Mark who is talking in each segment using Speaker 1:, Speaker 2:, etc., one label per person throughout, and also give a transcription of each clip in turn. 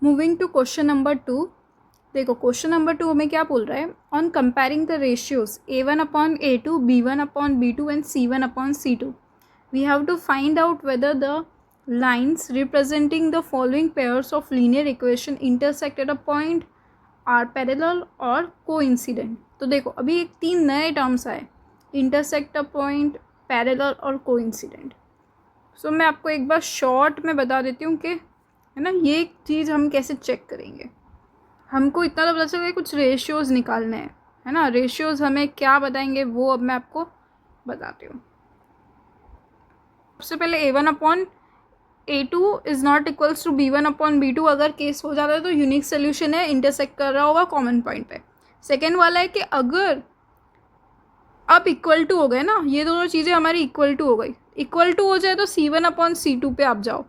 Speaker 1: Moving to question number 2। देखो question number 2 हमें क्या बोल रहा है, on comparing the ratios A1/A2, B1/B2 and C1/C2 we have to find out whether the lines representing the following pairs of linear equation intersect at a point, are parallel or coincident। तो देखो अभी एक 3 नए terms आए, intersect a point, parallel और coincident. सो मैं आपको एक बार शॉर्ट में बता देती हूँ कि है ना ये चीज़ हम कैसे चेक करेंगे। हमको इतना तो पता चल गया कुछ रेशियोज निकालने हैं, है ना। रेशियोज हमें क्या बताएंगे वो अब मैं आपको बताती हूँ। सबसे पहले A1/A2 is not equals to B1/B2 अगर केस हो जाता है तो यूनिक सोल्यूशन है, इंटरसेक्ट कर रहा होगा कॉमन पॉइंट पे। सेकेंड वाला है कि अगर अब इक्वल टू हो गए ना, ये दोनों चीज़ें हमारी इक्वल टू हो गई, इक्वल टू हो जाए तो C1/C2 पे आप जाओ,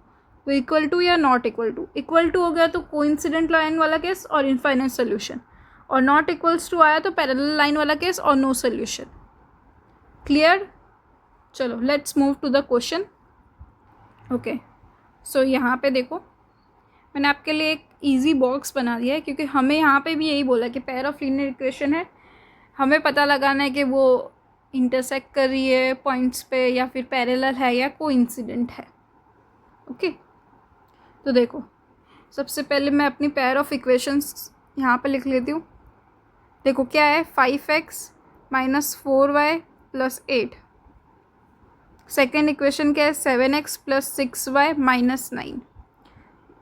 Speaker 1: वो इक्वल टू या not equal to. Equal to हो गया तो कोइंसिडेंट लाइन वाला केस और इनफाइनाइट सोल्यूशन, और नॉट इक्वल्स टू आया तो पैरेलल लाइन वाला केस और नो सोल्यूशन। क्लियर? चलो let's move to the question. Okay, so यहाँ पे देखो मैंने आपके लिए एक इजी बॉक्स बना दिया है, क्योंकि हमें यहाँ पे भी यही बोला कि पेयर ऑफ लीनियर इक्वेशन है, हमें पता लगाना है कि वो इंटरसेक्ट कर रही है पॉइंट्स पे या फिर पैरेलल है या कोइंसिडेंट है। ओके, तो देखो सबसे पहले मैं अपनी पेयर ऑफ इक्वेशंस यहाँ पे लिख लेती हूँ। देखो क्या है, 5x - 4y + 8। सेकेंड इक्वेशन क्या है, 7x + 6y - 9।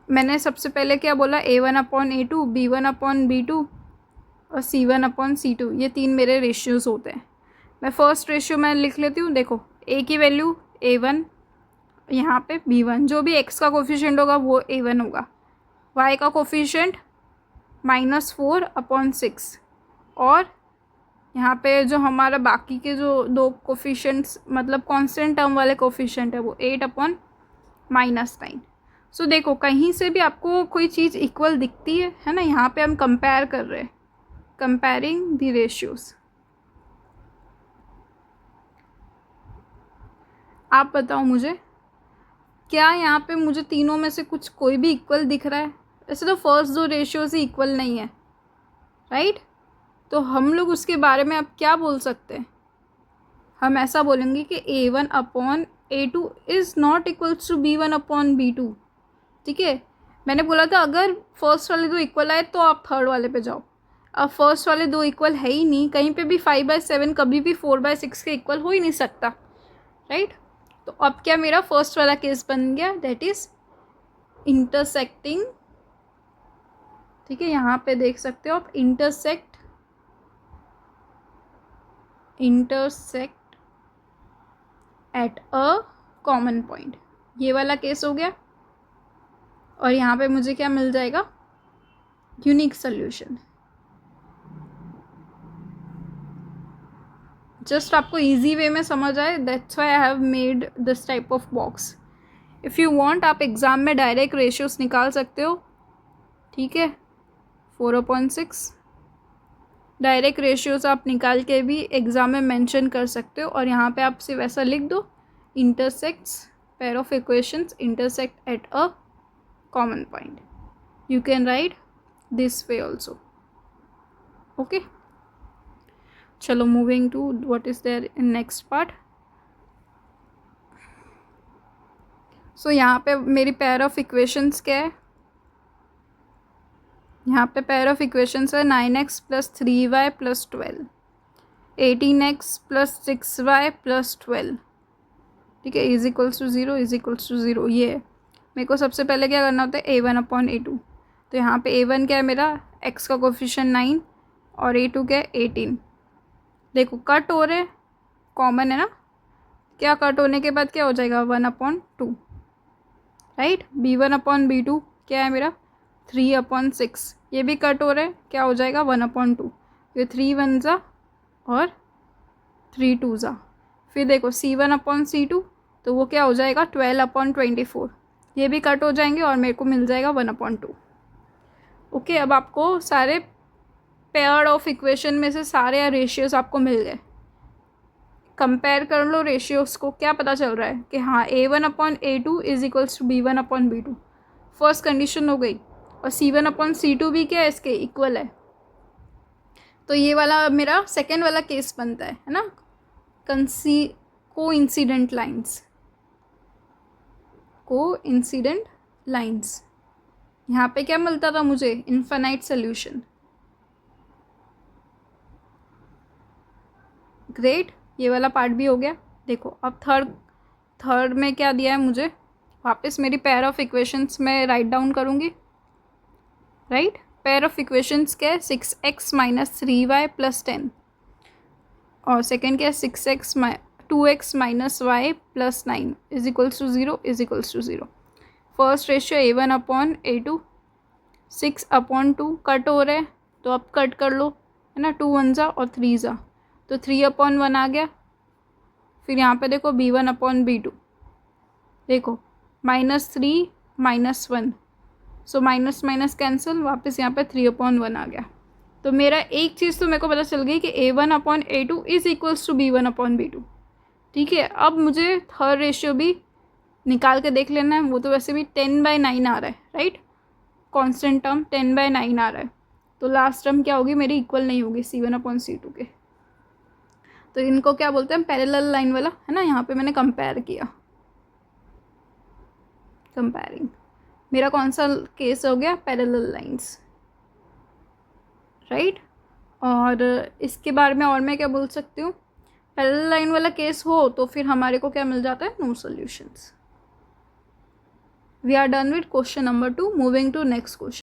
Speaker 1: मैंने सबसे पहले क्या बोला, A1/A2, B1/B2 और C1/C2, ये 3 मेरे रेशियोज़ होते हैं। मैं फर्स्ट रेशियो मैं लिख लेती हूँ। देखो A की वैल्यू A1, यहाँ पे B1, जो भी x का कोफिशिएंट होगा वो A1 होगा, y का कोफिशिएंट -4/6, और यहाँ पे जो हमारा बाकी के जो 2 कोफिशिएंट्स मतलब कांस्टेंट टर्म वाले कोफिशिएंट है वो 8/-9। सो देखो कहीं से भी आपको कोई चीज़ इक्वल दिखती है ना। यहाँ पे हम कंपेयर कर रहे हैं, कंपेयरिंग द रेशियोज। आप बताओ मुझे, क्या यहाँ पे मुझे तीनों में से कुछ कोई भी इक्वल दिख रहा है? ऐसे तो फर्स्ट 2 रेशियोज ही इक्वल नहीं है, राइट? तो हम लोग उसके बारे में अब क्या बोल सकते हैं, हम ऐसा बोलेंगे कि A1/A2 is not equals to B1/B2। ठीक है, मैंने बोला था अगर फर्स्ट वाले 2 इक्वल आए तो आप थर्ड वाले पे जाओ। अब फर्स्ट वाले 2 इक्वल है ही नहीं, कहीं पे भी 5/7 कभी भी 4/6 के इक्वल हो ही नहीं सकता, राइट? तो अब क्या मेरा फर्स्ट वाला केस बन गया, दैट इज़ इंटरसेक्टिंग। ठीक है, यहाँ पे देख सकते हो आप, intersect at a common point, ये वाला केस हो गया। और यहाँ पे मुझे क्या मिल जाएगा, यूनिक सोल्यूशन। जस्ट आपको इजी वे में समझ आए, that's why I have made this type of box. If you want आप एग्ज़ाम में डायरेक्ट रेशियोज निकाल सकते हो। ठीक है, 4/6 डायरेक्ट रेशियोज आप निकाल के भी एग्ज़ाम में मेंशन कर सकते हो, और यहाँ पे आप सिर्फ ऐसा लिख दो, intersects pair of equations intersect at a common point. You can write this way also. Okay, चलो moving to what is there in next part. So यहाँ पे मेरी पेयर ऑफ इक्वेशंस क्या है, यहाँ पे पेयर ऑफ इक्वेशंस है 9x + 3y + 12, 18x + 6y + 12। ठीक है, is equals to 0 is equals to 0। ये है, मेरे को सबसे पहले क्या करना होता है, A1/A2। तो यहाँ पे A1 क्या है मेरा, x का कोफिशिएंट 9 और A2 क्या है 18। देखो कट हो रहे, कॉमन है ना, क्या कट होने के बाद क्या हो जाएगा, 1/2, राइट? B1/B2 क्या है मेरा 3/6, ये भी कट हो रहे हैं, क्या हो जाएगा 1/2। ये 3 1 ज़ा और 3 2 ज़ा। फिर देखो C1/C2, तो वो क्या हो जाएगा 12/24, ये भी कट हो जाएंगे और मेरे को मिल जाएगा 1/2। ओके, अब आपको सारे पेयर ऑफ इक्वेशन में से सारे रेशियोज आपको मिल गए। कंपेयर कर लो रेशियोज को, क्या पता चल रहा है कि हाँ A1/A2 is equals to B1/B2। First condition हो गई। और C1/C2 भी क्या है, इसके इक्वल है। तो ये वाला मेरा सेकेंड वाला केस बनता है ना, कोइंसिडेंट लाइंस। यहाँ पे क्या मिलता था मुझे, इनफाइनाइट सोल्यूशन। ग्रेट, ये वाला पार्ट भी हो गया। देखो अब थर्ड में क्या दिया है मुझे, वापस मेरी पेयर ऑफ इक्वेशंस में राइट डाउन करूँगी, राइट। पेयर ऑफ इक्वेशंस क्या है, 6x - 3y + 10, और सेकेंड क्या है 2x - y + 9 = 0 = 0। First ratio A1/A2, 6/2 cut हो रहे हैं तो अब कट कर लो, है ना, 2 1 जा और 3 जा, तो 3/1 आ गया। फिर यहाँ पे देखो B1/B2, देखो -3 - 1, सो माइनस माइनस कैंसिल, वापस यहाँ पे 3/1 आ गया। तो मेरा एक चीज़ तो मेरे को पता चल गई कि A1/A2 = B1/B2। ठीक है, अब मुझे थर्ड रेशियो भी निकाल के देख लेना है। वो तो वैसे भी 10/9 आ रहा है, राइट, कांस्टेंट टर्म 10/9 आ रहा है। तो लास्ट टर्म क्या होगी मेरी, इक्वल नहीं होगी C1/C2 के। तो इनको क्या बोलते हैं, पैरेलल लाइन वाला, है ना। यहाँ पे मैंने कंपेयर किया, कंपेयरिंग। मेरा कौन सा केस हो गया, पैरेलल लाइंस, राइट। और इसके बारे में और मैं क्या बोल सकती हूँ, पैरेलल लाइन वाला केस हो तो फिर हमारे को क्या मिल जाता है, no solutions. We are done with question number 2, moving to next question.